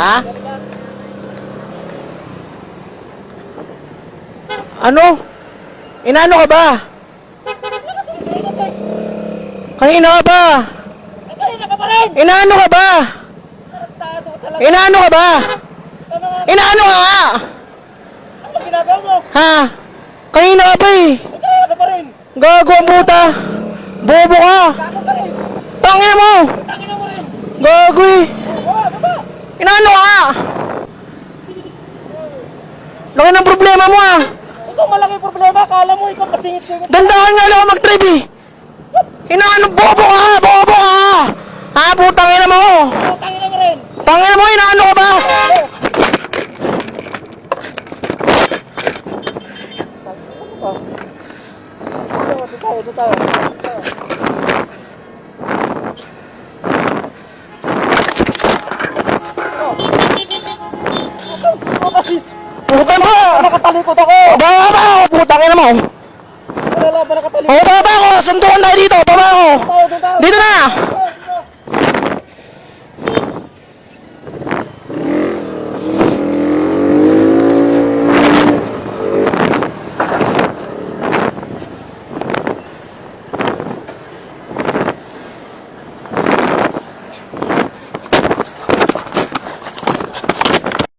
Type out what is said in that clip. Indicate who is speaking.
Speaker 1: Ha? Ano? Inaano ka ba? Kanina ka ba?
Speaker 2: Kanina ka pa rin!
Speaker 1: Inaano ka ba?
Speaker 2: Tarantado ka talaga!
Speaker 1: Inaano ka ba?
Speaker 2: Ano nga?
Speaker 1: Inaano ka nga?
Speaker 2: Ano ginagawa mo?
Speaker 1: Ha? Kanina ka ba eh?
Speaker 2: Kanina ka pa rin!
Speaker 1: Gago ang puta! Bobo ka!
Speaker 2: Gago ka rin!
Speaker 1: Tangina mo!
Speaker 2: Tangina mo rin!
Speaker 1: Gago eh!
Speaker 2: Baba!
Speaker 1: Inaano ka nga? Laki ng problema mo ah!
Speaker 2: Ito malaki problema. Kala mo ikaw patingit ko.
Speaker 1: Dandahan nga lang ako mag-drive eh! Inaano? Bobo ka! Bobo ka! Ha? Putang ina mo!
Speaker 2: Tangina mo rin!
Speaker 1: Tangina mo! Inaano ka ba?
Speaker 2: Ito tayo.
Speaker 1: Puta mo!
Speaker 2: Nakatalikod ako!
Speaker 1: Baba ba ako! Putang ina mo!
Speaker 2: Wala ba nakatalikod?
Speaker 1: Baba ba ako! Sundukan tayo